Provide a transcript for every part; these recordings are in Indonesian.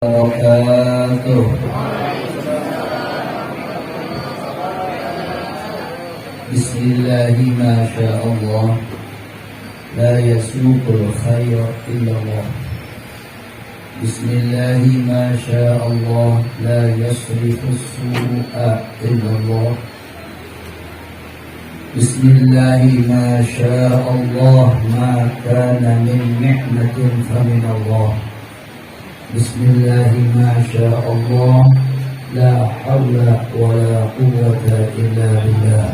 وبركاته. بسم الله ما شاء الله لا يسوق الخير إلا الله. بسم الله ما شاء الله لا يصرف السوء إلا الله. بسم الله ما شاء الله ما كان من نعمة فمن الله. بسم الله ما شاء الله لا حول ولا قوة إلا بالله.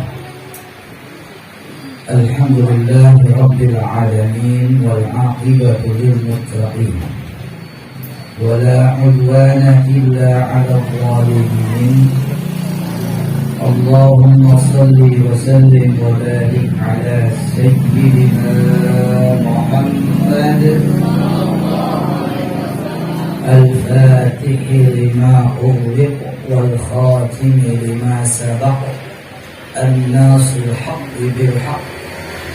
الحمد لله رب العالمين والعاقبة للمتقين ولا عدوان إلا على الظالمين. اللهم صل وسلم وبارك على سيدنا محمد الفاتح لما أغلق والخاتم لما سبق الناصر الحق بالحق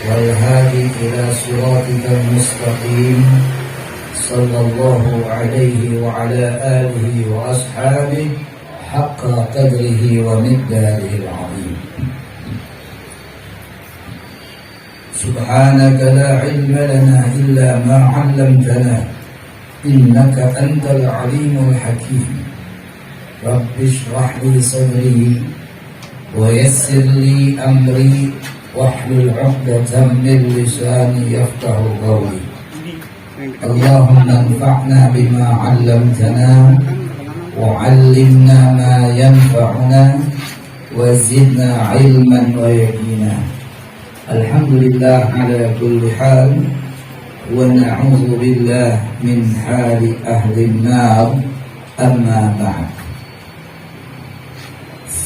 والهادي إلى صراطك المستقيم صلى الله عليه وعلى آله وأصحابه حق قدره ومقداره العظيم. سبحانك لا علم لنا إلا ما علمتنا إنك أنت العليم الحكيم. رب اشرح لي صدري ويسر لي أمري واحلل عقدة من لساني يفقه قولي. اللهم انفعنا بما علمتنا وعلمنا ما ينفعنا وزدنا علما ويقينا. الحمد لله على كل حال ونعوذ بالله من حال أهل النار. أما بعد،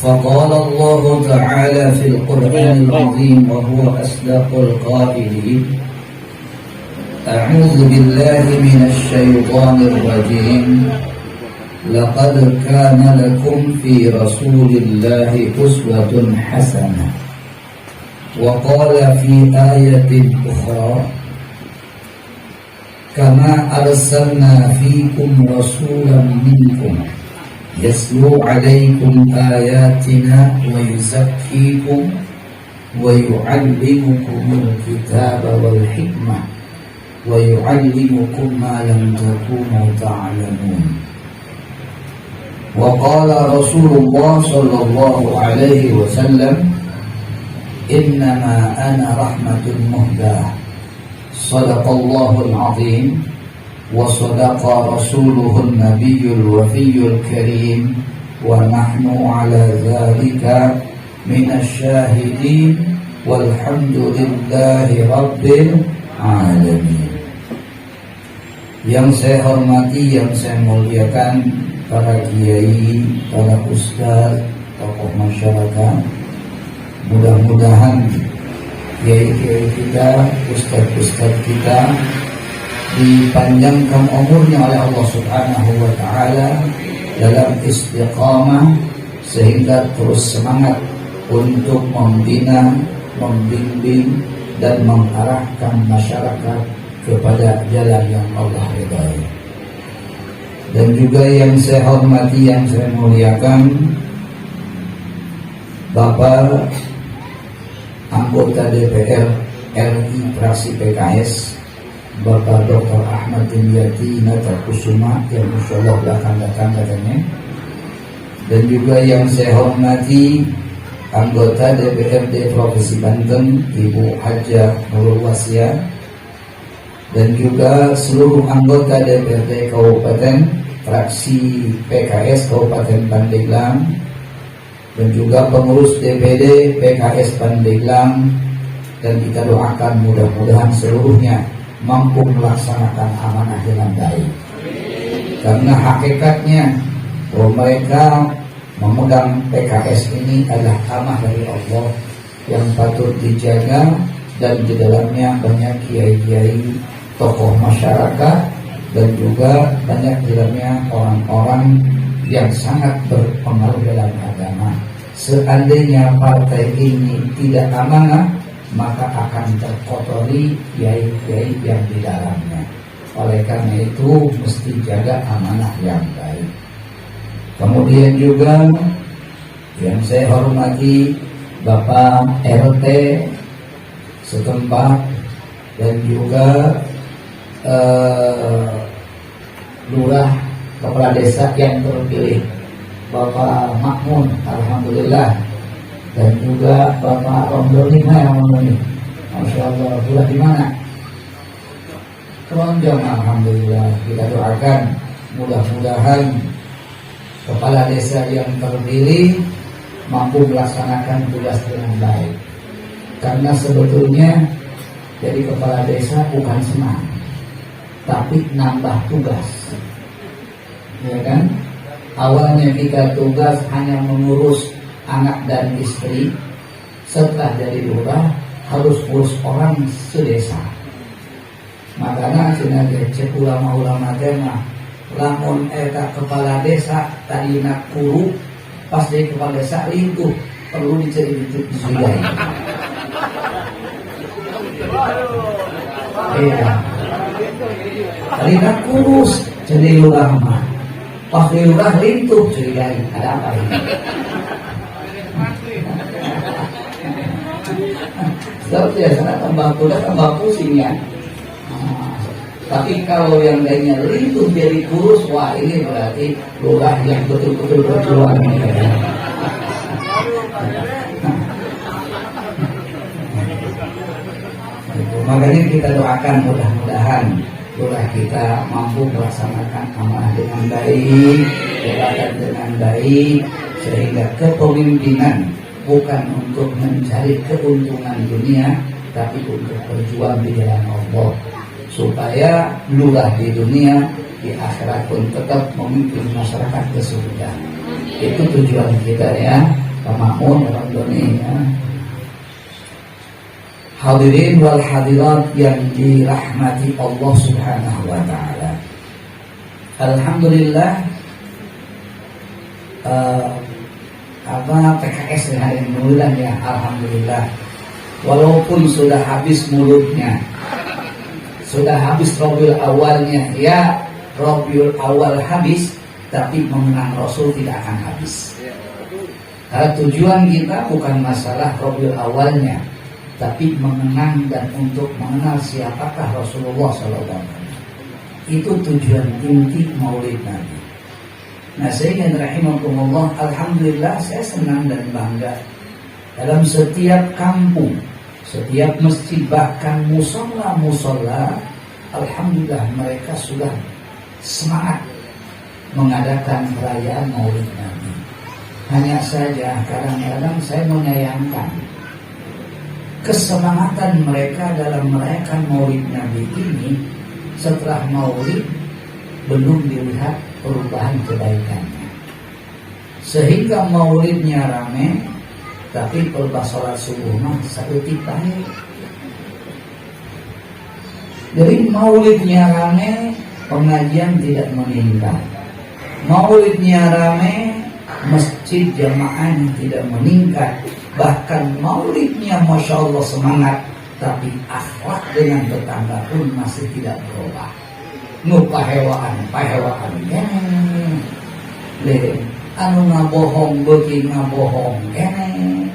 فقال الله تعالى في القرآن العظيم وهو أصدق القائلين: أعوذ بالله من الشيطان الرجيم. لقد كان لكم في رسول الله أسوة حسنة. وقال في آية أخرى: كما أرسلنا فيكم رسولا منكم يتلو عليكم آياتنا ويزكيكم ويعلمكم الكتاب والحكمة ويعلمكم ما لم تكونوا تعلمون. وقال رسول الله صلى الله عليه وسلم: إنما أنا رحمة مهداة. صدق الله العظيم وصدق رسوله النبي الوفي الكريم ونحن على ذلك من الشاهدين والحمد لله رب العالمين. Yang saya hormati, yang saya muliakan para kiai, para ustaz, tokoh masyarakat, mudah-mudahan kiai-kiai kita, ustaz-ustaz kita dipanjangkan umurnya oleh Allah Subhanahu wa Ta'ala dalam istiqamah sehingga terus semangat untuk membina, membimbing dan mengarahkan masyarakat kepada jalan yang Allah ridhai. Dan juga yang saya hormati, yang saya muliakan, Bapak anggota DPR RI fraksi PKS, Bapak Dr. Ahmad Dimyati Natakusuma, yang insyaallah akan datang katanya. Dan juga yang saya hormati anggota DPRD Provinsi Banten Ibu Hajah Nurul Wasia, dan juga seluruh anggota DPRD Kabupaten fraksi PKS Kabupaten Pandeglang, dan juga pengurus DPD PKS Pandeglang. Dan kita doakan mudah-mudahan seluruhnya mampu melaksanakan amanah dengan baik, karena hakikatnya bahwa mereka memegang PKS ini adalah amanah dari Allah yang patut dijaga. Dan di dalamnya banyak kiai-kiai, tokoh masyarakat, dan juga banyak di dalamnya orang-orang yang sangat berpengaruh dalam agama. Seandainya partai ini tidak amanah, maka akan terkotori kiai-kiai yang di dalamnya. Oleh karena itu mesti jaga amanah yang baik. Kemudian juga yang saya hormati Bapak RT setempat dan juga lurah kepala desa yang terpilih Bapak Makmun, alhamdulillah, dan juga Bapak Romdoni, Masya Allah, lurah di mana? Keronjong, alhamdulillah. Kita doakan mudah-mudahan kepala desa yang terpilih mampu melaksanakan tugas dengan baik. Karena sebetulnya jadi kepala desa bukan senang, tapi nambah tugas, ya kan? Awalnya kita tugas hanya mengurus anak dan istri, setelah jadi lurah harus urus orang sedesa. Makanya cek ulama-ulama tema lamun eta kepala desa tadi nak kuru, pas jadi kepala desa lintuh, perlu disudahi. Iya. Tadi nak kurus jadi lurah mah, pas jadi lurah lintuh curigai, ada apa ini? Sebab biasanya tambah kuda tambah pusing ya. Tapi kalau yang lainnya lintuh jadi kurus, wah ini berarti lurah yang betul-betul berjuang. Makanya kita doakan mudah-mudahan lurah kita mampu melaksanakan amanah dengan baik, jabatan dengan baik, sehingga kepemimpinan bukan untuk mencari keuntungan dunia, tapi untuk berjuang di jalan Allah, supaya lurah di dunia, di akhirat pun tetap memimpin masyarakat ke surga. Itu tujuan kita ya, Pak Makmun, Pak Doni ya. Hadirin wal hadirat yang dirahmati Allah Subhanahu wa taala. Alhamdulillah PKS hari ini ya, alhamdulillah. Walaupun sudah habis mulutnya, sudah habis Rabiul Awalnya, ya Rabiul Awal habis, tapi mengenang Rasul tidak akan habis. Karena tujuan kita bukan masalah Rabiul Awalnya, tapi mengenang dan untuk mengenal siapakah Rasulullah SAW. Itu tujuan inti Maulid Nabi. Nah, sehingga rahimakumullah, alhamdulillah saya senang dan bangga dalam setiap kampung, setiap masjid, bahkan musola, alhamdulillah mereka sudah semangat mengadakan perayaan Maulid Nabi. Hanya saja kadang-kadang saya menyayangkan kesemangatan mereka dalam merayakan Maulid Nabi ini, setelah Maulid belum dilihat perubahan kebaikannya, sehingga Maulidnya rame, tapi pelbas sholat subuh mah saeutik bae. Jadi Maulidnya rame, pengajian tidak meningkat. Maulidnya rame, masjid jamaahnya tidak meningkat. Bahkan Maulidnya Masya Allah semangat, tapi akhlak dengan tetangga pun masih tidak berubah. Pahewaan kene anu ngabohong beuki ngabohong kene,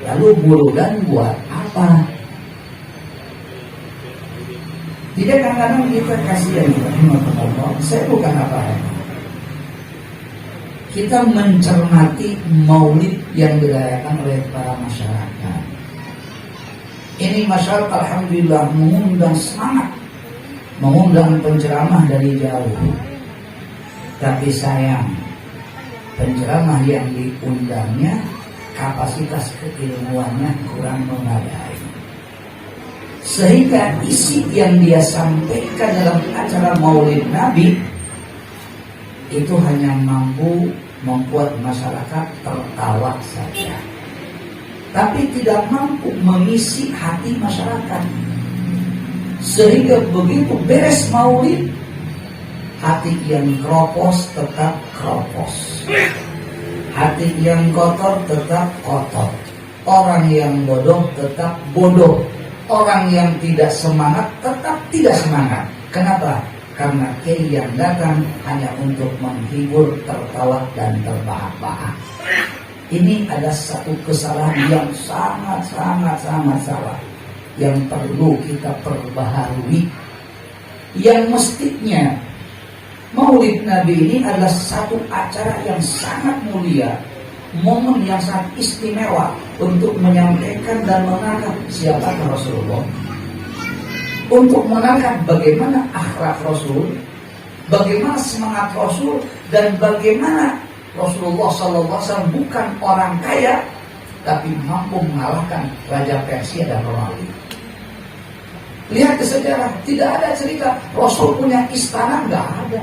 lalu buludan buat apa? Tidak, kadang-kadang kita kasihan, saya bukan apa-apa. Kita mencermati Maulid yang dirayakan oleh para masyarakat. Ini masyarakat alhamdulillah mengundang semangat, mengundang penceramah dari jauh. Tapi sayang, penceramah yang diundangnya kapasitas keilmuannya kurang memadai, sehingga isi yang dia sampaikan dalam acara Maulid Nabi itu hanya mampu membuat masyarakat tertawa saja, tapi tidak mampu mengisi hati masyarakat. Sehingga begitu beres Maulid, hati yang keropos tetap keropos, hati yang kotor tetap kotor, orang yang bodoh tetap bodoh, orang yang tidak semangat tetap tidak semangat. Kenapa? Karena kiai yang datang hanya untuk menghibur, tertawa dan terbahak-bahak. Ini ada satu kesalahan yang sangat salah, yang perlu kita perbaharui. Yang mestinya Maulid Nabi ini adalah satu acara yang sangat mulia, momen yang sangat istimewa untuk menyampaikan dan mengangkat siapa Rasulullah, untuk mengangkat bagaimana akhlak Rasul, bagaimana semangat Rasul, dan bagaimana Rasulullah SAW bukan orang kaya, tapi mampu mengalahkan Raja Persia dan Romawi. Lihat ke sejarah, tidak ada cerita Rasul punya istana, nggak ada.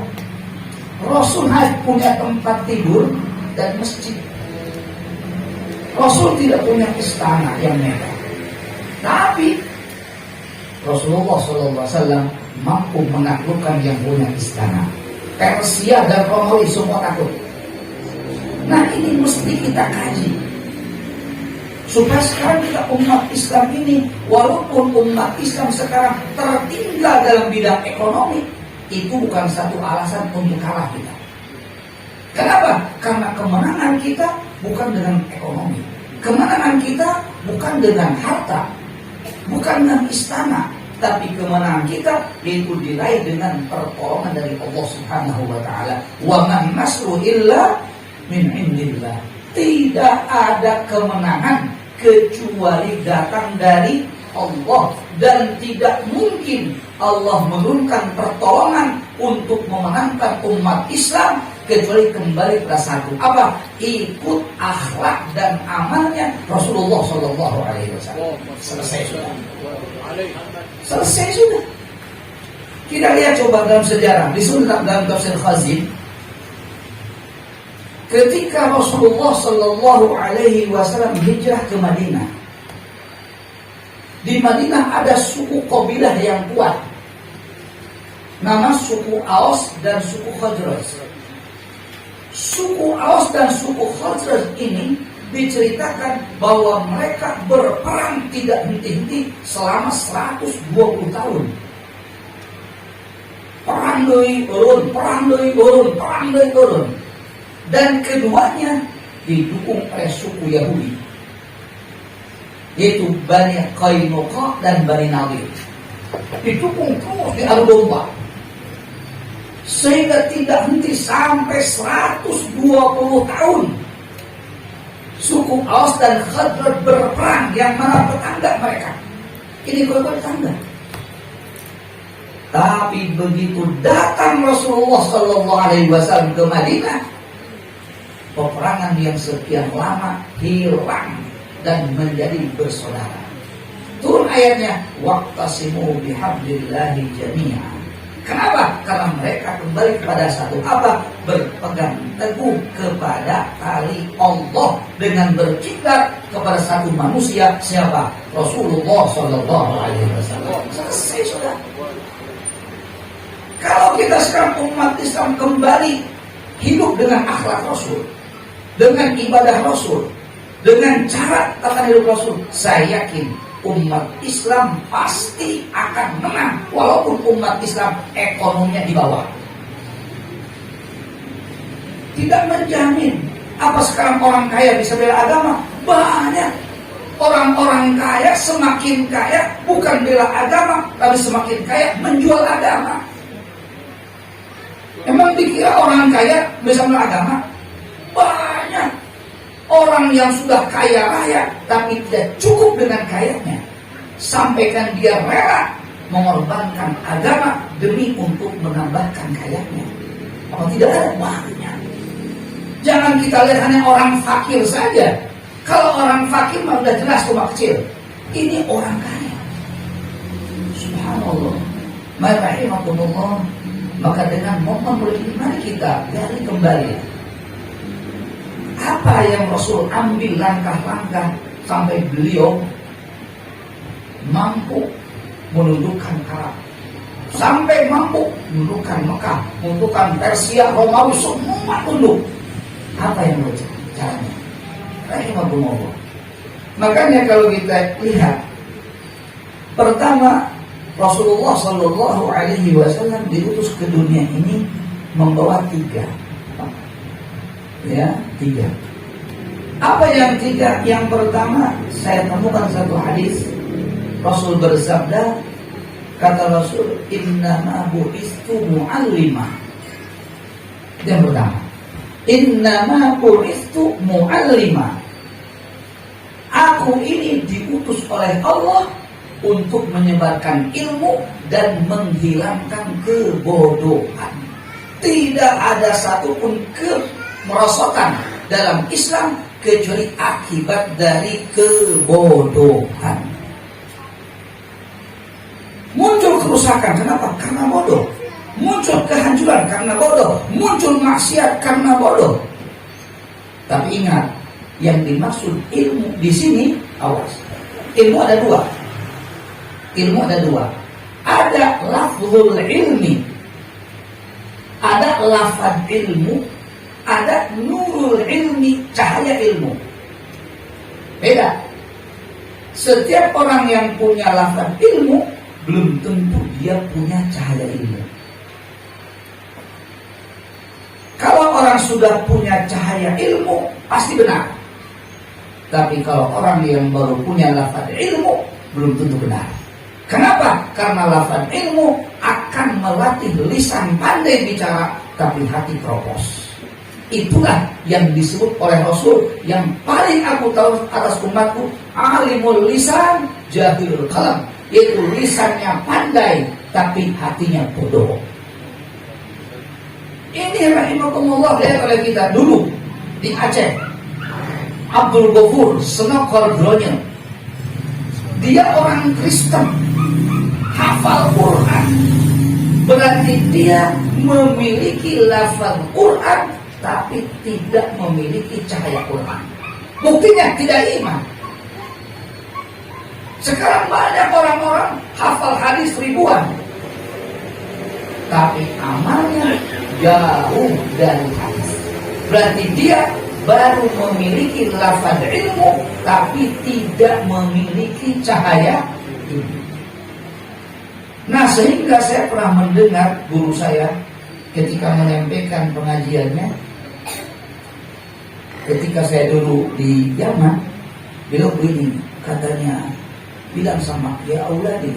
Rasul hanya punya tempat tidur dan masjid. Rasul tidak punya istana yang megah, tapi Rasulullah SAW mampu menaklukkan yang punya istana. Persia dan Romawi semua takut. Nah, ini mesti kita kaji supaya sekarang kita umat Islam ini, walaupun umat Islam sekarang tertinggal dalam bidang ekonomi, itu bukan satu alasan untuk kalah kita. Kenapa? Karena kemenangan kita bukan dengan ekonomi, kemenangan kita bukan dengan harta, bukan dengan istana, tapi kemenangan kita itu diraih dengan pertolongan dari Allah Subhanahu wa taala. Wa man nasru illa min indillah. Tidak ada kemenangan kecuali datang dari Allah, dan tidak mungkin Allah menurunkan pertolongan untuk memenangkan umat Islam kecuali kembali pada satu, apa? Ikut akhlak dan amalnya Rasulullah Shallallahu Alaihi Wasallam. Selesai sudah. Selesai sudah. Kita lihat coba dalam sejarah, disebut dalam tafsir Khazin, ketika Rasulullah Shallallahu Alaihi Wasallam hijrah ke Madinah. Di Madinah ada suku kabilah yang kuat, nama suku Aus dan suku Khazraj. Suku Aus dan suku Khazraj ini diceritakan bahwa mereka berperang tidak henti-henti selama 120 tahun. Perang deui urun, perang deui urun, perang deui urun. Dan keduanya didukung oleh suku Yahudi, yaitu Bani Qainuqa dan Bani Nadir. Didukung terus di adu domba, sehingga tidak henti sampai 120 tahun. Suku Aus dan Khazraj berperang, yang mana tetangga mereka. Ini kedua tetangga. Tapi begitu datang Rasulullah Sallallahu Alaihi Wasallam ke Madinah, peperangan yang sekian lama hilang dan menjadi bersaudara. Turun ayatnya, waqtasimu bihablillahi jami'an. Kenapa? Karena mereka kembali kepada satu, apa? Berpegang teguh kepada tali Allah dengan berkiblat kepada satu manusia, siapa? Rasulullah Sallallahu Alaihi Wasallam. Selesai sudah. Kalau kita sekarang umat Islam kembali hidup dengan akhlak Rasul, dengan ibadah Rasul, dengan cara tata hidup Rasul, saya yakin umat Islam pasti akan menang, walaupun umat Islam ekonominya di bawah. Tidak menjamin. Apa sekarang orang kaya bisa bela agama? Banyak. Orang-orang kaya semakin kaya bukan bela agama, tapi semakin kaya menjual agama. Emang dikira orang kaya bisa bela agama? Banyak orang yang sudah kaya raya tapi tidak cukup dengan kayanya, sampaikan dia rela mengorbankan agama demi untuk menambahkan kayanya. Apa tidak ada? Banyak. Jangan kita lihat hanya orang fakir saja. Kalau orang fakir mah sudah jelas cuma kecil. Ini orang kaya. Subhanallah. Rahimahumullah. Maka dengan momen ini mari kita gali kembali apa yang Rasul ambil langkah-langkah sampai beliau mampu menundukkan Arab, sampai mampu menundukkan Mekah, menundukkan Persia, Romawi, semua tunduk. Apa yang beliau caranya? Rahimahumullah. Makanya kalau kita lihat, pertama Rasulullah Shallallahu Alaihi Wasallam diutus ke dunia ini membawa tiga. Apa yang tiga? Yang pertama, saya temukan satu hadis. Rasul bersabda, kata Rasul, innama bu'istu mu'allimah. Yang pertama, innama bu'istu mu'allimah. Aku ini diutus oleh Allah untuk menyebarkan ilmu dan menghilangkan kebodohan. Tidak ada satupun kemerosotan dalam Islam kecuali akibat dari kebodohan. Muncul kerusakan, kenapa? Karena bodoh. Muncul kehancuran karena bodoh. Muncul maksiat karena bodoh. Tapi ingat, yang dimaksud ilmu di sini, awas. Ilmu ada dua. Ada lafzul ilmi, ada lafaz ilmu, ada nurul ilmi, cahaya ilmu. Beda. Setiap orang yang punya lafaz ilmu belum tentu dia punya cahaya ilmu. Kalau orang sudah punya cahaya ilmu pasti benar. Tapi kalau orang yang baru punya lafaz ilmu belum tentu benar. Kenapa? Karena lafaz ilmu akan melatih lisan pandai bicara, tapi hati keropos. Itulah yang disebut oleh Rasul, yang paling aku tahu atas umatku, alimul lisan, jahilul kalam. Yaitu lisannya pandai, tapi hatinya bodoh. Ini rahimahumullah, lihat oleh kita dulu di Aceh, Abdul Ghafur Senokol Bronye. Dia orang Kristen, hafal Quran, berarti dia memiliki lafaz Quran tapi tidak memiliki cahaya Quran. Buktinya tidak iman. Sekarang banyak orang-orang hafal hadis ribuan, tapi amalnya jauh dari hadis. Berarti dia baru memiliki lafaz ilmu tapi tidak memiliki cahaya ilmu. Nah, sehingga saya pernah mendengar guru saya ketika menyampaikan pengajiannya, ketika saya dulu di Yaman, beliau begini, katanya, bilang sama ya auladi,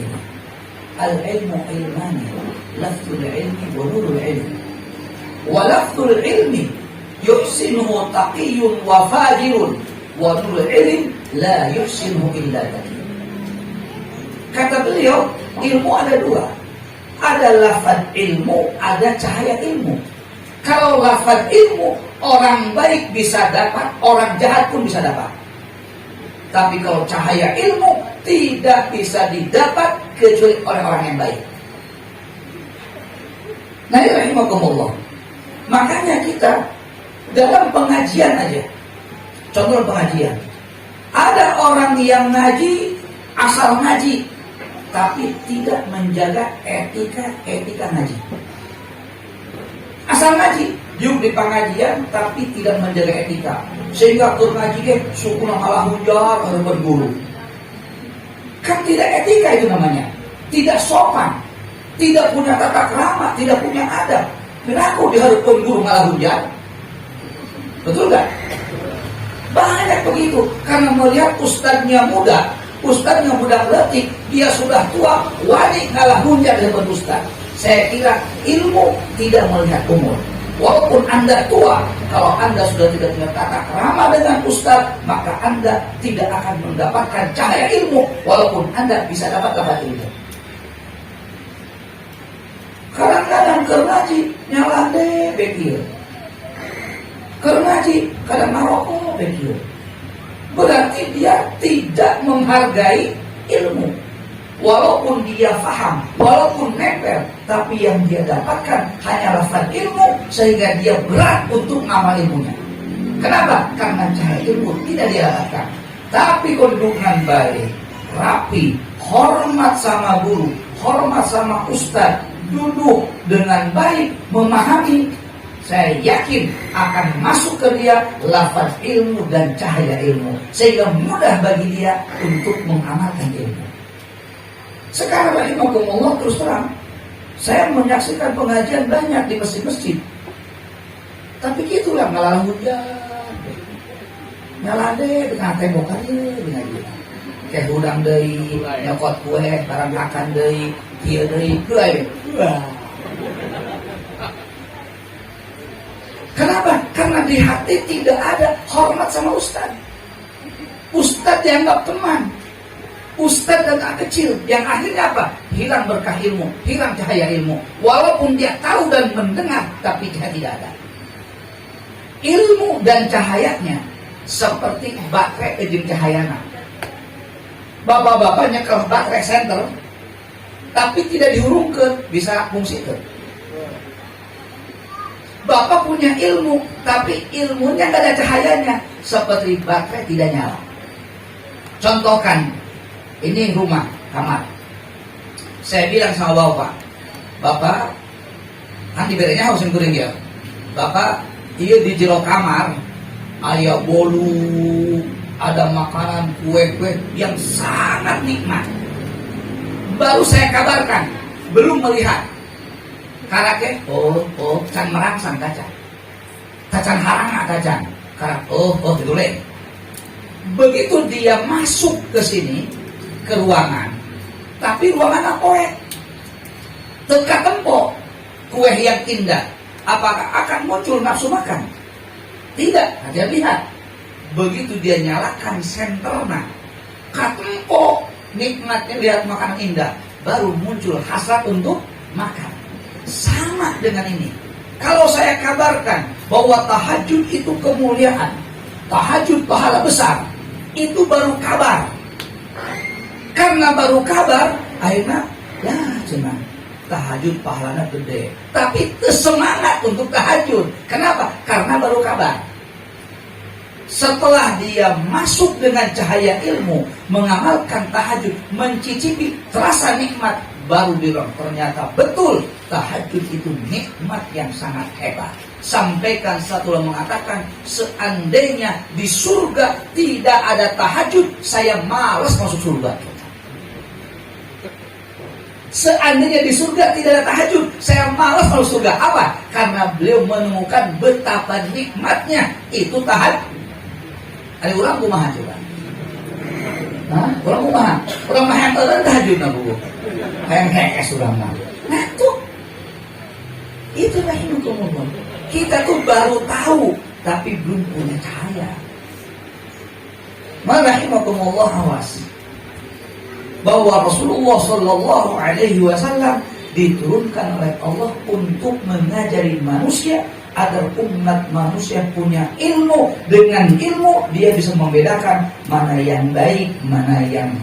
al-ilmu ilmani, lafzul ilmi wa nurul ilmi. Wa lafzul ilmi yuhsinuhu taqiyun wa fajirun, wa nurul ilmi la yuhsinuhu illa taqiyun. Kata beliau, ilmu ada dua. Ada lafaz ilmu, ada cahaya ilmu. Kalau lafaz ilmu, orang baik bisa dapat, orang jahat pun bisa dapat. Tapi kalau cahaya ilmu, tidak bisa didapat kecuali oleh orang yang baik. Nah, ini rahimahumullah. Makanya kita dalam pengajian aja, contoh pengajian, ada orang yang ngaji, asal ngaji, tapi tidak menjaga etika ngaji. Asal ngaji, yuk di pengajian, tapi tidak menjaga etika. Sehingga tur ngaji suku malah hujar atau berguru. Kan tidak etika itu namanya. Tidak sopan, tidak punya tata krama, tidak punya adab. Berlaku diharapkan guru malah hujan. Betul gak? Banyak begitu. Karena melihat ustadznya muda, ustadznya muda letik, dia sudah tua, wani ngalah hujan dengan ustadz. Saya kira ilmu tidak melihat umur. Walaupun Anda tua, kalau Anda sudah tidak punya tata krama dengan ustadz, maka Anda tidak akan mendapatkan cahaya ilmu, walaupun Anda bisa dapat ilmu. Kadang-kadang kernaji nyala deh bekir, kernaji kadang maroko bekir. Berarti dia tidak menghargai ilmu. Walaupun dia faham, walaupun nempel, tapi yang dia dapatkan hanya lafaz ilmu, sehingga dia berat untuk ngamal ilmunya. Kenapa? Karena cahaya ilmu tidak dia dapatkan. Tapi kedudukan baik, rapi, hormat sama guru, hormat sama ustadz, duduk dengan baik, memahami, saya yakin akan masuk ke dia lafaz ilmu dan cahaya ilmu, sehingga mudah bagi dia untuk mengamalkan ilmu. Sekarang rahimakumullah, terus terang, saya menyaksikan pengajian banyak di masjid-masjid. Tapi gitulah, ngalah hujan, ngalah deh dengan tembok aja, dengan gitu. Kayak udang deui, nyokot kue, barang makan deui, kieu deui, Kenapa? Karena di hati tidak ada hormat sama ustaz. Ustaz dianggap teman. Ustaz dan anak kecil, yang akhirnya apa? Hilang berkah ilmu, hilang cahaya ilmu. Walaupun dia tahu dan mendengar, tapi dia tidak ada. Ilmu dan cahayanya seperti baterai ejeng cahayana. Bapak-bapaknya ke baterai center, tapi tidak dihurungkan, bisa fungsi ke. Bapak punya ilmu, tapi ilmunya nggak ada cahayanya, seperti baterai tidak nyala. Contohkan, ini rumah, kamar. Saya bilang sama bapak, kan diberinya harus yang kuring ya. Bapak, iya di jero kamar, aya bolu, ada makanan kue-kue yang sangat nikmat. Baru saya kabarkan, belum melihat. Karake, can merangsang kacan. Kacan haranga kacan. Karak, gitu leh. Begitu dia masuk ke sini, ke ruangan, tapi ruangan apa teka tempo kue yang indah, apakah akan muncul nafsu makan? Tidak, dia lihat. Begitu dia nyalakan senterna, katempo nikmatnya lihat makanan indah, baru muncul hasrat untuk makan. Sama dengan ini. Kalau saya kabarkan bahwa tahajud itu kemuliaan, tahajud pahala besar, itu baru kabar. Karena baru kabar, akhirnya ya cuman tahajud pahalanya gede, tapi semangat untuk tahajud. Kenapa? Karena baru kabar. Setelah dia masuk dengan cahaya ilmu, mengamalkan tahajud, mencicipi terasa nikmat, baru bilang ternyata betul tahajud itu nikmat yang sangat hebat. Sampaikan satu orang mengatakan, seandainya di surga tidak ada tahajud, saya malas masuk surga. Seandainya di surga tidak ada tahajud, saya malas masuk surga. Apa? Karena beliau menemukan betapa nikmatnya itu tahajud. Ada orang kumaha coba? Hah? Orang kumaha? Orang mah yang teureun tahajud na Bu. Hayang hekes urang mah. Nah tuh, itu rahimakumullah. Kita tuh baru tahu, tapi belum punya cahaya. Rahimakumullah, awas. Bahwa Rasulullah Shallallahu Alaihi Wasallam diturunkan oleh Allah untuk mengajari manusia agar umat manusia punya ilmu. Dengan ilmu dia bisa membedakan mana yang baik, mana yang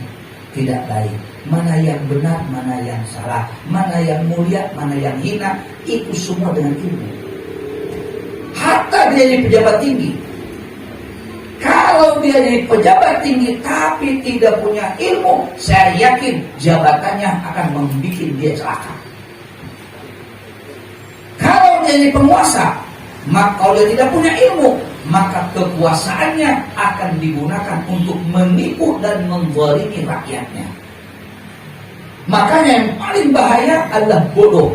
tidak baik, mana yang benar, mana yang salah, mana yang mulia, mana yang hina. Itu semua dengan ilmu. Hatta dia jadi pejabat tinggi, kalau dia jadi pejabat tinggi tapi tidak punya ilmu, saya yakin jabatannya akan membuat dia celaka. Kalau dia jadi penguasa, maka kalau dia tidak punya ilmu, maka kekuasaannya akan digunakan untuk menipu dan menzalimi rakyatnya. Makanya yang paling bahaya adalah bodoh.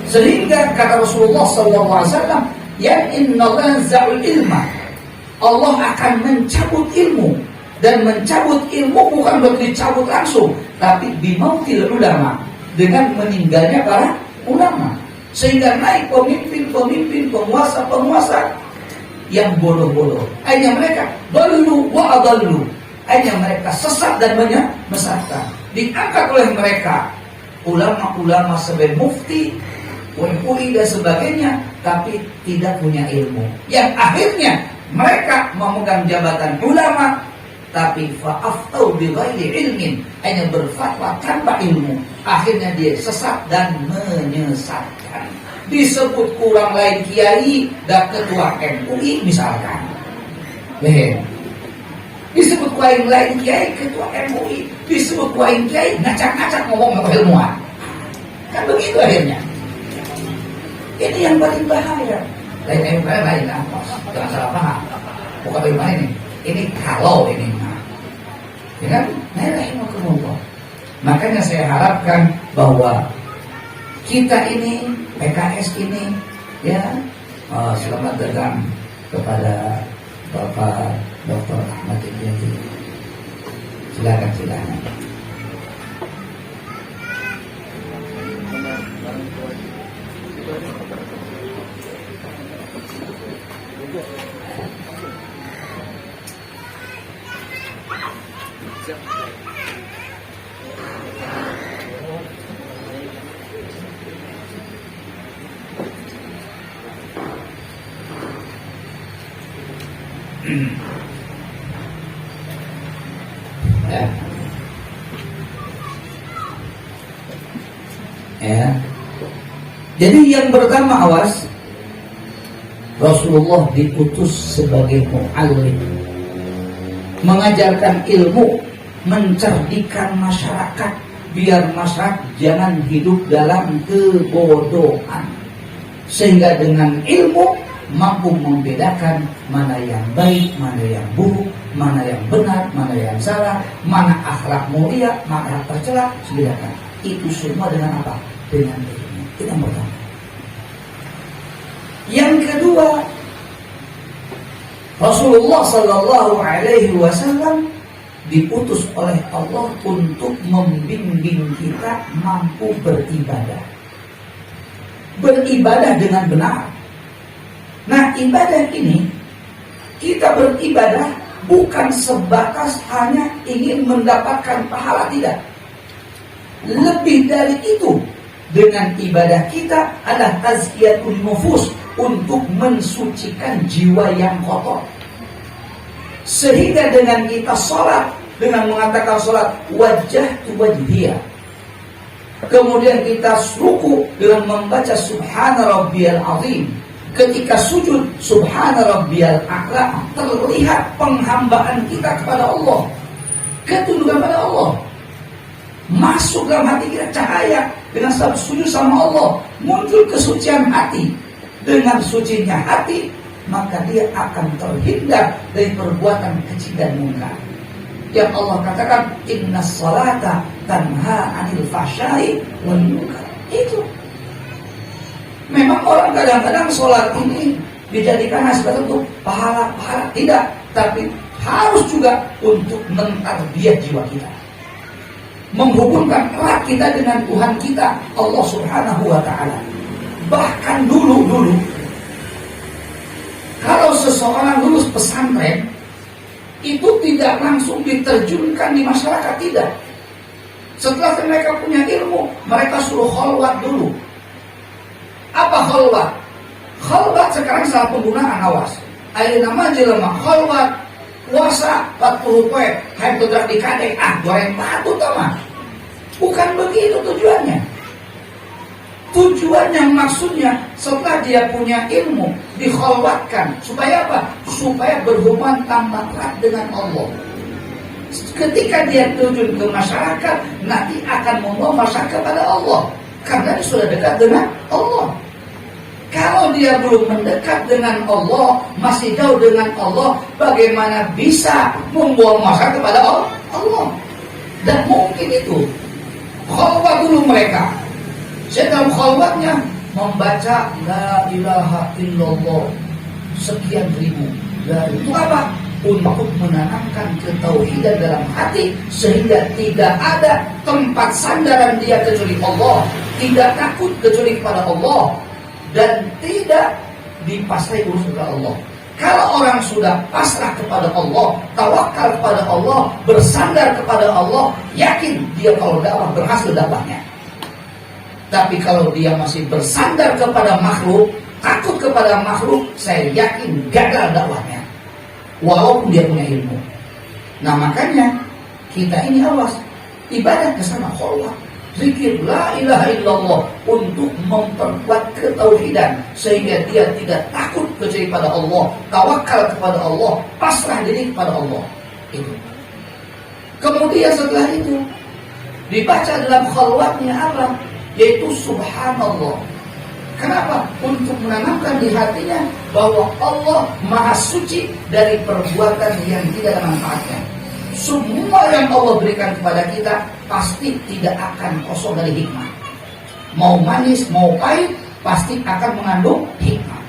Sehingga kata Rasulullah SAW, ya innallaha za'ul ilma, Allah akan mencabut ilmu. Dan mencabut ilmu bukan berarti dicabut langsung, tapi bimautil ulama, dengan meninggalnya para ulama. Sehingga naik pemimpin-pemimpin, penguasa-penguasa yang bodoh-bodoh. Akhirnya mereka dhallu wa adallu. Akhirnya mereka sesat dan menyesatkan. Diangkat oleh mereka ulama-ulama sebagai mufti, UI dan sebagainya, tapi tidak punya ilmu. Yang akhirnya mereka memegang jabatan ulama, tapi fa'aftau bighairi ilmin, hanya berfatwa tanpa ilmu. Akhirnya dia sesat dan menyesatkan. Disebut kurang lain kiai dan ketua MUI misalkan. Disebut kurang lain kiai ketua MUI, disebut kurang kiai ngacak-ngacak ngomong sama ilmuwan. Kan begitu akhirnya. Ini yang paling bahaya. Lain apa? Jangan salah paham. Bukan bagaimana ini. Ini kalau ini. Ya kan? Rahimahumullah. Makanya saya harapkan bahwa kita ini, PKS ini, ya, selamat datang kepada Bapak Dr. Ahmad Dimyati. Silakan. Ya. Jadi yang pertama, awas, Rasulullah diutus sebagai mu'allim, mengajarkan ilmu, mencerdikan masyarakat, biar masyarakat jangan hidup dalam kebodohan, sehingga dengan ilmu mampu membedakan mana yang baik, mana yang buruk, mana yang benar, mana yang salah, mana akhlak mulia, mana akhlak tercela, bedakan. Itu semua dengan apa? Dengan ilmu. Itu yang pertama. Yang kedua, Rasulullah Sallallahu Alaihi Wasallam diutus oleh Allah untuk membimbing kita mampu beribadah dengan benar. Nah, ibadah ini, kita beribadah bukan sebatas hanya ingin mendapatkan pahala, tidak. Lebih dari itu, dengan ibadah kita adalah tazkiyatun nufus, untuk mensucikan jiwa yang kotor. Sehingga dengan kita sholat, dengan mengatakan sholat wajah tu wajhiyah, kemudian kita ruku dengan membaca subhana rabbiyal azim, ketika sujud subhana rabbiyal a'la, terlihat penghambaan kita kepada Allah, ketundukan pada Allah, masuk dalam hati kita cahaya. Dengan sujud sama Allah muncul kesucian hati. Dengan sucinya hati, maka dia akan terhindar dari perbuatan keji dan munkar. Yang Allah katakan, innas salata tanha 'anil fahsya'i wal munkar. Itu. Memang orang kadang-kadang sholat ini dijadikan sebagai untuk pahala, tidak, tapi harus juga untuk mentarbiyah jiwa kita, menghubungkan erat kita dengan Tuhan kita, Allah Subhanahu wa Ta'ala. Bahkan dulu kalau seseorang lulus pesantren itu tidak langsung diterjunkan di masyarakat, tidak. Setelah mereka punya ilmu, mereka suruh khalwat dulu. Apa khalwat? Khalwat sekarang salah penggunaan, awas. Ayo nama jelema khalwat puasa 40 poin, hai tudrak di kadek, goreng batu tama. Bukan begitu tujuannya. Tujuannya, maksudnya setelah dia punya ilmu, dikhalwatkan. Supaya apa? Supaya berhubungan tambah erat dengan Allah. Ketika dia terjun ke masyarakat, nanti akan membawa masyarakat kepada Allah, karena dia sudah dekat dengan Allah. Kalau dia belum mendekat dengan Allah, masih jauh dengan Allah, bagaimana bisa membawa masyarakat kepada Allah? Dan mungkin itu khalwat dulu mereka. Dalam khalwatnya membaca la ilaha illallah sekian ribu. Itu apa? Untuk menanamkan ketauhidan dalam hati, sehingga tidak ada tempat sandaran dia kecuali Allah, tidak takut kecuali kepada Allah, dan tidak dipasrai urus kepada Allah. Kalau orang sudah pasrah kepada Allah, tawakal kepada Allah, bersandar kepada Allah, yakin dia kalau dakwah berhasil dakwahnya. Tapi kalau dia masih bersandar kepada makhluk, takut kepada makhluk, saya yakin gagal dakwahnya, walaupun dia punya ilmu. Nah, makanya kita ini awas, ibadah kesana khalwat, zikir la ilaha illallah untuk memperkuat ketauhidan, sehingga dia tidak takut kecuali pada Allah, tawakal kepada Allah, pasrah diri kepada Allah. Itu. Kemudian setelah itu dibaca dalam khalwatnya apa? Yaitu subhanallah. Kenapa? Untuk menanamkan di hatinya bahwa Allah maha suci dari perbuatan yang tidak ada manfaatnya. Semua yang Allah berikan kepada kita pasti tidak akan kosong dari hikmah. Mau manis, mau pahit, pasti akan mengandung hikmah.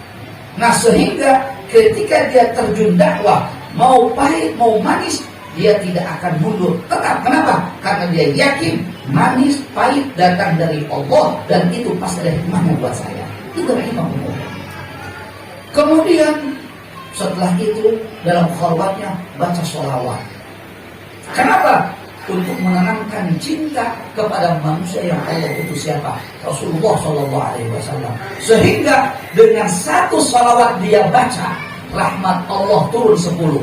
Nah, sehingga ketika dia terjun dakwah, mau pahit, mau manis, dia tidak akan mundur. Tetap, kenapa? Karena dia yakin manis, pahit datang dari Allah, dan itu pasti ada hikmahnya buat saya. Itu hikmah Allah. Kemudian setelah itu dalam khalwatnya baca sholawat. Kenapa? Untuk menanamkan cinta kepada manusia yang Allah utus, siapa? Rasulullah SAW. Sehingga dengan satu sholawat dia baca, rahmat Allah turun 10.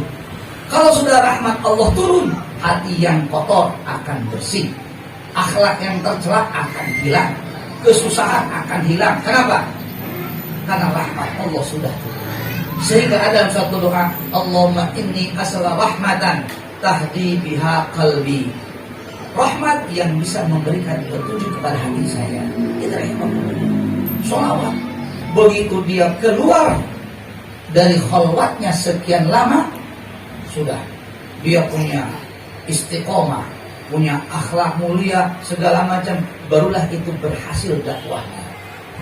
Kalau sudah rahmat Allah turun, hati yang kotor akan bersih, akhlak yang tercela akan hilang, kesusahan akan hilang. Kenapa? Karena rahmat Allah sudah turun. Sehingga ada satu doa, Allahumma inni as'aluka rahmatan tahdi biha qalbi. Rahmat yang bisa memberikan petunjuk kepada hati saya. Itu rahmat. Sholawat. Begitu dia keluar dari khalwatnya sekian lama, sudah dia punya istiqomah, punya akhlak mulia, segala macam, barulah itu berhasil dakwahnya.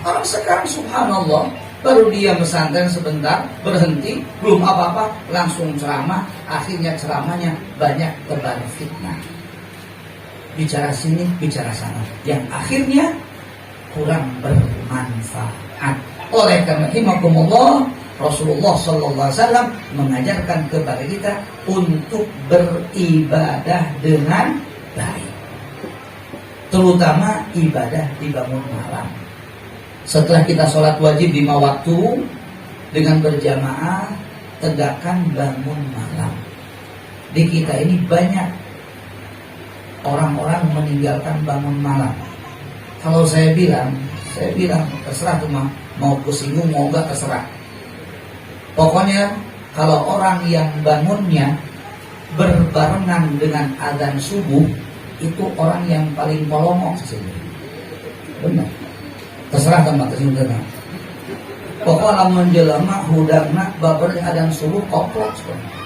Orang sekarang subhanallah, baru dia pesantren sebentar, berhenti, belum apa-apa, langsung ceramah. Akhirnya ceramahnya banyak tebar fitnah, bicara sini, bicara sana, yang akhirnya kurang bermanfaat. Oleh karena himakumullah, Rasulullah SAW mengajarkan kepada kita untuk beribadah dengan baik, terutama ibadah di bangun malam. Setelah kita sholat wajib 5 waktu dengan berjamaah, tegakkan bangun malam. Di kita ini banyak orang-orang meninggalkan bangun malam. Kalau saya bilang terserah tuh, mau kesinggung mau enggak terserah. Pokoknya kalau orang yang bangunnya berbarengan dengan azan subuh, itu orang yang paling molongok sesungguhnya. Benar. Terserah teman tersebut. Pokoknya menjelma hudangna babar azan subuh koplok sebenarnya.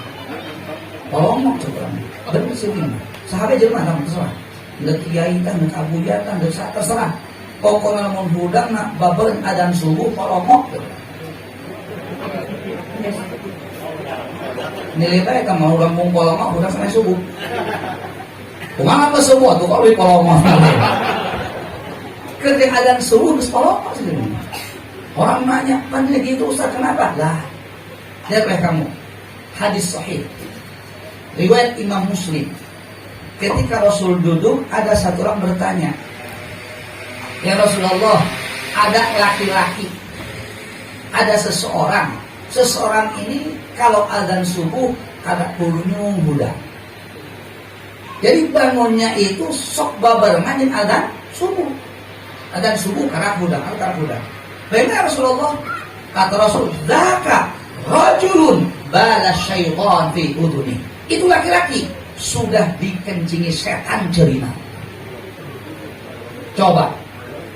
Molongok sebenarnya. Benar sih ini. Sahabat jelma sama terserah. Ndak kiai tan, ndak abuya tan, ndak terserah. Pokoknya mun hudangna babar azan subuh molongok. Nilai baik kan mau rampung koloma udah sampai subuh. Kemana apa subuh tuh kalau di koloma? Ketika adzan subuh di koloma sih. Orang nanya, "Pandai gitu Ustaz, kenapa?" Lah, lihatlah kamu. Hadis sahih. Riwayat Imam Muslim. Ketika Rasul duduk, ada satu orang bertanya, "Ya Rasulullah, ada laki-laki, ada seseorang ini kalau azan subuh kada bulunya muda. Jadi bangunnya itu sok babarengan dengan azan subuh. Azan subuh kada muda. Benar Rasulullah, kata Rasul, "Zaka rajulun bala syaitan fi uduni." Itu laki-laki sudah dikencingi setan jelina. Coba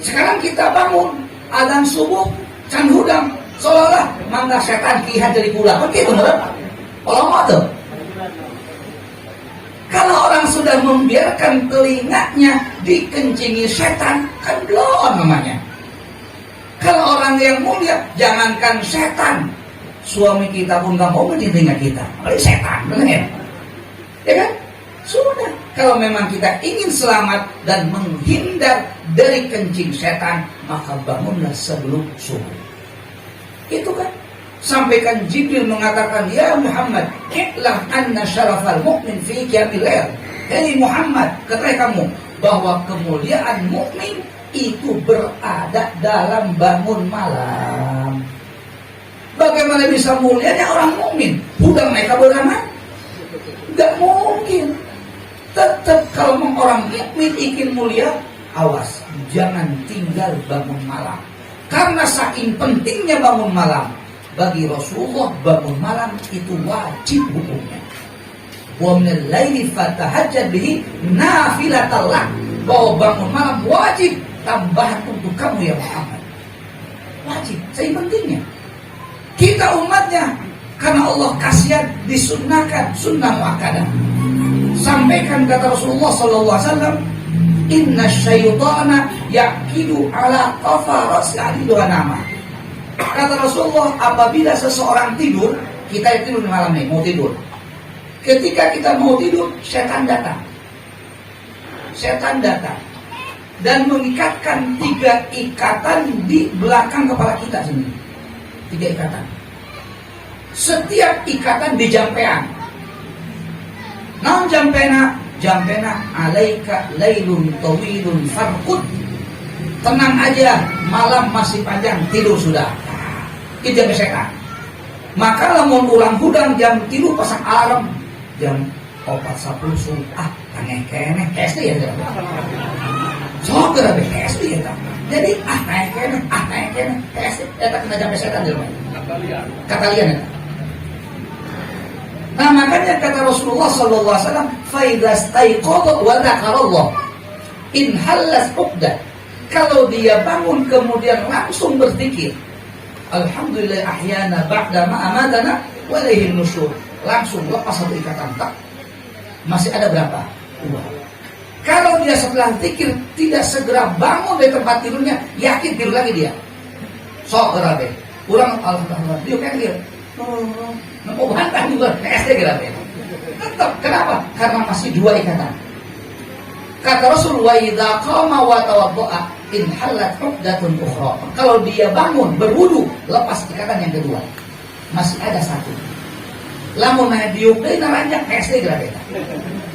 sekarang kita bangun azan subuh can hudang, seolah-olah mangga setan kihat jadi pula. Begitu benar? Kalau mau tuh. Kalau orang sudah membiarkan telinganya dikencingi setan, kan belum namanya. Kalau orang yang mulia, jangankan setan, suami kita pun gak mau mencintai kita. Apalagi setan, benar ya? Ya kan? Sudah. Kalau memang kita ingin selamat dan menghindar dari kencing setan, maka bangunlah sebelum subuh. Itu kan sampaikan Jibril mengatakan, "Ya Muhammad, iklam anna syarafal mu'min fi qiyamil lail." Hei Muhammad, ketahui kamu bahwa kemuliaan mukmin itu berada dalam bangun malam. Bagaimana bisa mulianya orang mukmin? Udah mereka beramal? Gak mungkin. Tetap kalau orang mukmin ingin mulia, awas, jangan tinggal bangun malam. Karena saking pentingnya bangun malam, bagi Rasulullah bangun malam itu wajib hukumnya. Wa minal laili fatahajjad bihi nafilatan lak. Bahwa bangun malam wajib, tambahan untuk kamu ya Muhammad. Wajib, saking pentingnya. Kita umatnya, karena Allah kasihan disunnahkan sunnah muakkadah. Sampaikan kata Rasulullah SAW, Inna syaitana yakidu ala qafaras dua nama. Kata Rasulullah, apabila seseorang tidur, kita tidur malam ini, mau tidur. Ketika kita mau tidur, setan datang. Setan datang dan mengikatkan 3 ikatan di belakang kepala kita sini. 3 ikatan. Setiap ikatan di jampean. Non jampena alaika lailun tawilun farqud. Tenang aja, malam masih panjang, tidur sudah. Itu jampe setan. Maka lamun ulang hudang jam 3 pasang alarm jam 4.10 subuh. Tangeh kene SD ya. So kira be SD ya. Jadi naik kene SD eta kena jampe setan di rumah. Kata lian ya. Nah makanya kata Rasulullah sallallahu alaihi wasallam, fa idza staiqadha wa dzakarallah in halas uqdah. Kalau dia bangun kemudian langsung berzikir, alhamdulillah ahyana ba'da ma amatana wa ilaihin nusyur. Langsung lepas satu ikatan tak. Masih ada berapa? 2. Kalau dia setelah zikir tidak segera bangun dari tempat tidurnya, yakin tidur lagi dia. Sok gerabe. Urang alhamdulillah dia kan dia. Nempo bantah juga SD gerabe. Tetap kenapa? Karena masih 2 ikatan. Kata Rasul, wa idza qama wa tawaddaa in halat uqdatun ukhra. Kalau dia bangun berwudu, lepas ikatan yang kedua. Masih ada 1. Lamun nah diuk deui naranjak SD gerabe.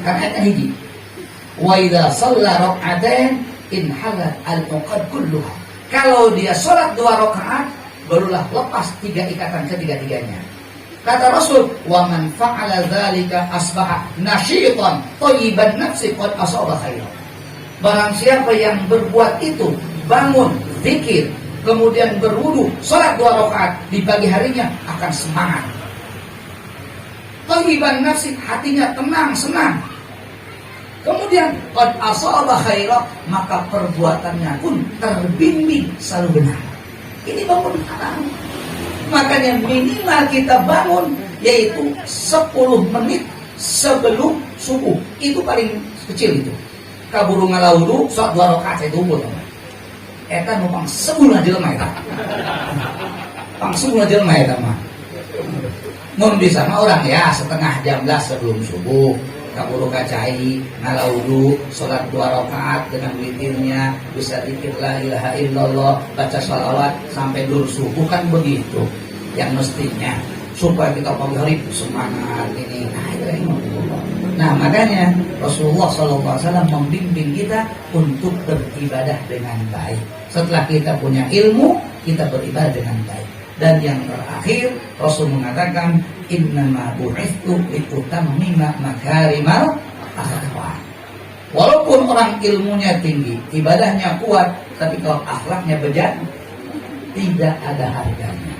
Karena ada hiji. Wa idza shalla rak'atain in halat al-uqad kulluha. Kalau dia salat 2 rakaat, barulah lepas 3 ikatan ketiga-tiganya. Kata Rasul, wa man fa'ala dzalika asbaha nasyitan thayyiban nafsi qad asaba khairan. Barang siapa yang berbuat itu, bangun zikir, kemudian berwudu, salat 2 rakaat di pagi harinya akan semangat. Thayyiban nafsi, hatinya tenang, senang. Kemudian qad asaba khairan, maka perbuatannya pun terbimbing selalu benar. Ini bangun anak. Makanya minimal kita bangun yaitu 10 menit sebelum subuh. Itu paling kecil itu. Kaburu ngalaudu sok 2 rakaat saya tunggu teman. Eta nu pang sebulan jelema eta. Pang sebulan jelema eta mah. Mun bisa mah orang ya setengah jam lah sebelum subuh. Kaburu kacai, ngalaudu, sholat 2 rakaat dengan witirnya, bisa zikir la ilaha illallah, baca sholawat sampai dulu subuh, kan begitu yang mestinya supaya kita pagi hari semangat ini. Nah makanya Rasulullah SAW membimbing kita untuk beribadah dengan baik. Setelah kita punya ilmu, kita beribadah dengan baik. Dan yang terakhir Rasul mengatakan innama bu'itsu liutammima makarimal akhlaq. Walaupun orang ilmunya tinggi, ibadahnya kuat, tapi kalau akhlaknya bejat, tidak ada harganya.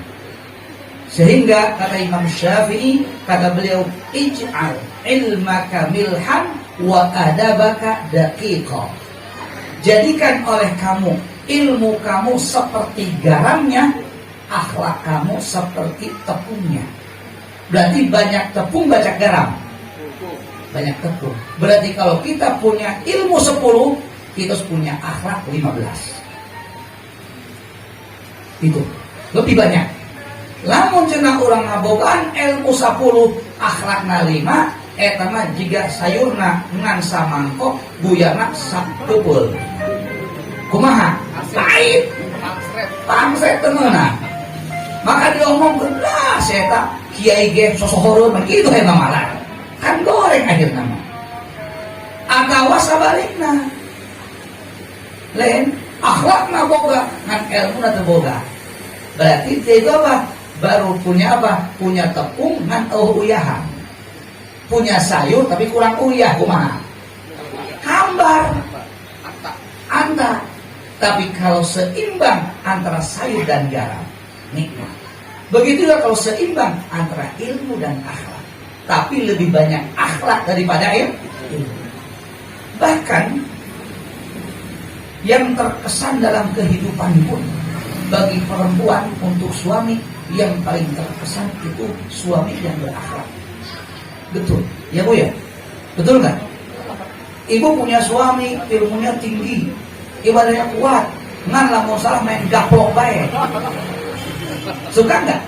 Sehingga kata Imam Syafi'i, kata beliau, ij'al ilmaka milhan wa adabaka daqiqa. Jadikan oleh kamu ilmu kamu seperti garamnya, akhlak kamu seperti tepungnya. Berarti banyak tepung banyak garam. Banyak tepung. Berarti kalau kita punya ilmu 10, kita punya akhlak 15. Itu lebih banyak. Lamun cenah urang ngabogaan ilmu 10, akhlakna 5, eta mah jiga sayurna ngan samangkok, guyana sakeupul. Kumaha? Pahit. Pangset temeuna. Maka diomongkeun lah saya kiai ge sosohoreun begitu he mamalan. Kan goreng akhirna mah. Atawa sabalikna. Lain akhlakna boga, ngan ilmuna teu boga. Berarti teu apa? Baru punya apa? Punya tepung ngan uyahan. Punya sayur tapi kurang uyah, kumaha? Hambar. Anta. Tapi kalau seimbang antara sayur dan garam, nikmat. Begitu juga kalau seimbang antara ilmu dan akhlak. Tapi lebih banyak akhlak daripada ilmu. Bahkan yang terkesan dalam kehidupan pun bagi perempuan untuk suami yang paling terkesan itu suami yang berakhlak. Betul, ya Bu ya? Betul nggak? Ibu punya suami, ilmunya tinggi, ibadahnya kuat, ngan lamun salah main gaplok bae. Suka nggak?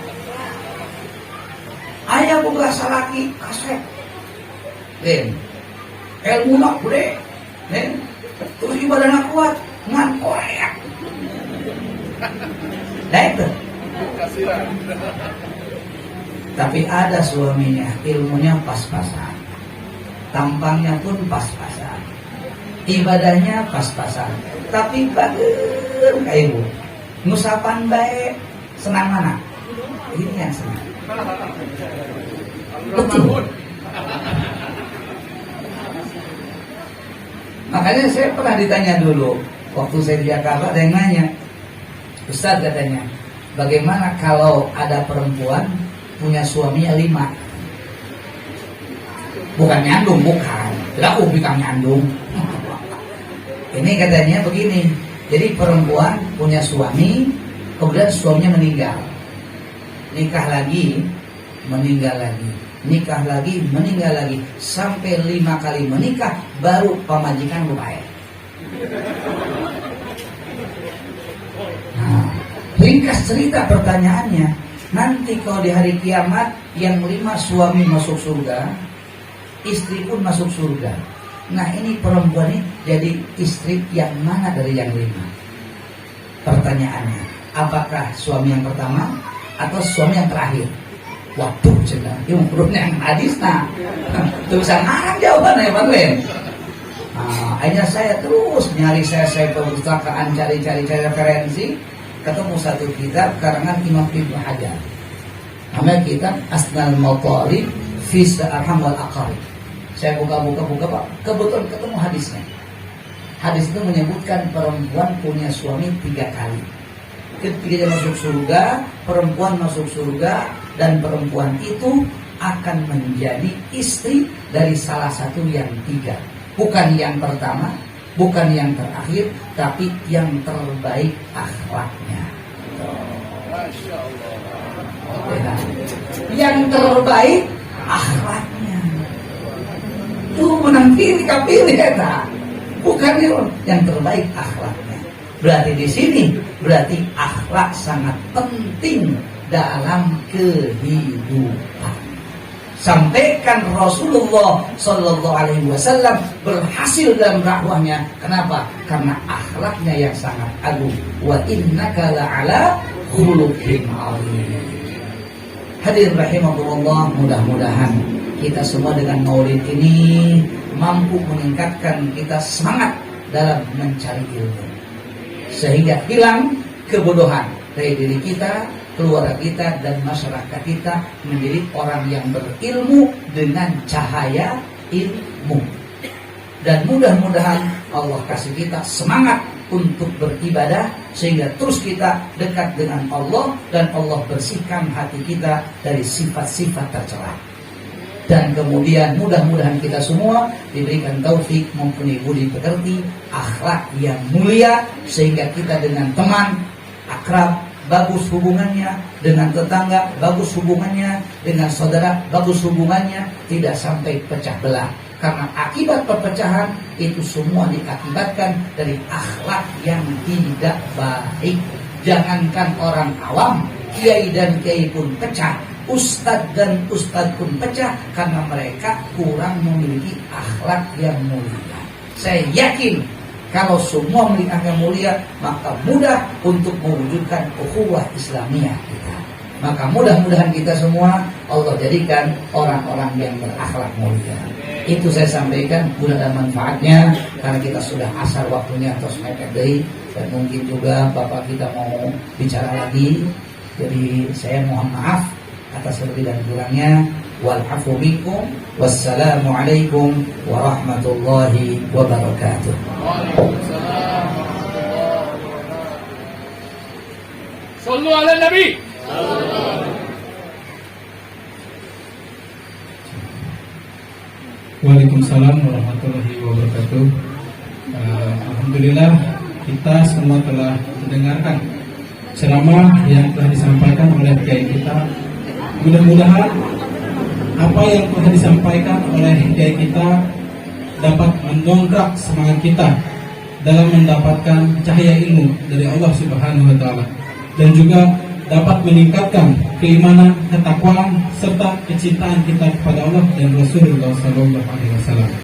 Ayah boga salaki kaset, den, ilmu nak gede, den, terus ibadahnya kuat, ngan korek. Nah itu. Tapi ada suaminya, ilmunya pas-pasan, tampangnya pun pas-pasan, ibadahnya pas-pasan, tapi bager kayak ibu, ngusapan baik, senang mana? Ini yang senang. Betul. Makanya saya pernah ditanya dulu, waktu saya di Jakarta, ada yang nanya, Ustaz katanya, bagaimana kalau ada perempuan punya suaminya 5? Bukan nyandung, bukan. Tidak bukan nyandung. Ini katanya begini. Jadi perempuan punya suami, kemudian suaminya meninggal. Nikah lagi, meninggal lagi. Nikah lagi, meninggal lagi. Sampai 5 kali menikah, baru pemajikan lupain. Nah, ringkas cerita pertanyaannya. Nanti kalau di hari kiamat yang 5 suami masuk surga, istri pun masuk surga. Nah ini perempuan ini jadi istri yang mana dari yang 5? Pertanyaannya, apakah suami yang pertama atau suami yang terakhir? Waduh, cina, yang yang hadis nah, tulisan Arab jawabannya Pak Glenn. Akhirnya saya terus nyari, saya perpustakaan cari referensi. Ketemu satu kitab karangan Imam Ibnu Hajar, namanya kitab Asnal Matalib fi Arham wal Aqarib. Saya buka Pak, kebetulan ketemu hadisnya. Hadis itu menyebutkan perempuan punya suami 3 kali. Ketika dia masuk surga, perempuan masuk surga, dan perempuan itu akan menjadi istri dari salah satu yang 3. Bukan yang pertama, bukan yang terakhir, tapi yang terbaik akhlaknya. Masya Allah. Yang terbaik akhlaknya. Tuh menang pilih ya, bukan yang terbaik akhlaknya. Berarti di sini berarti akhlak sangat penting dalam kehidupan. Sampaikan Rasulullah Sallallahu Alaihi Wasallam berhasil dalam dakwahnya. Kenapa? Karena akhlaknya yang sangat agung. Wa innaka la'ala khuluqin 'azim. Hadirin rahimahullah, mudah-mudahan kita semua dengan maulid ini mampu meningkatkan kita semangat dalam mencari ilmu, sehingga hilang kebodohan dari diri kita, keluarga kita, dan masyarakat kita, menjadi orang yang berilmu dengan cahaya ilmu. Dan mudah-mudahan Allah kasih kita semangat untuk beribadah, sehingga terus kita dekat dengan Allah, dan Allah bersihkan hati kita dari sifat-sifat tercela. Dan kemudian mudah-mudahan kita semua diberikan taufik mempunyai budi pekerti, akhlak yang mulia, sehingga kita dengan teman akrab bagus hubungannya, dengan tetangga bagus hubungannya, dengan saudara bagus hubungannya, tidak sampai pecah belah. Karena akibat perpecahan itu semua diakibatkan dari akhlak yang tidak baik. Jangankan orang awam, kiai dan kiai pun pecah, ustadz dan ustadz pun pecah, karena mereka kurang memiliki akhlak yang mulia. Saya yakin kalau semua memiliki akhlak yang mulia, maka mudah untuk mewujudkan ukhuwah Islamiyah kita. Maka mudah-mudahan kita semua Allah jadikan orang-orang yang berakhlak mulia. Itu saya sampaikan, guna dan manfaatnya, karena kita sudah asar waktunya atau mepet deui, dan mungkin juga Bapak kita mau bicara lagi. Jadi saya mohon maaf atas lebih dan kurangnya. Wal afu minkum. Wassalamualaikum warahmatullahi wabarakatuh. Sallu ala Nabi. Waalaikumsalam warahmatullahi wabarakatuh. Alhamdulillah kita semua telah mendengarkan ceramah yang telah disampaikan oleh kiai kita. Mudah-mudahan apa yang telah disampaikan oleh kiai kita dapat mendongkrak semangat kita dalam mendapatkan cahaya ilmu dari Allah Subhanahu wa taala, dan juga dapat meningkatkan keimanan, ketakwaan serta kecintaan kita kepada Allah dan Rasulullah sallallahu alaihi wasallam.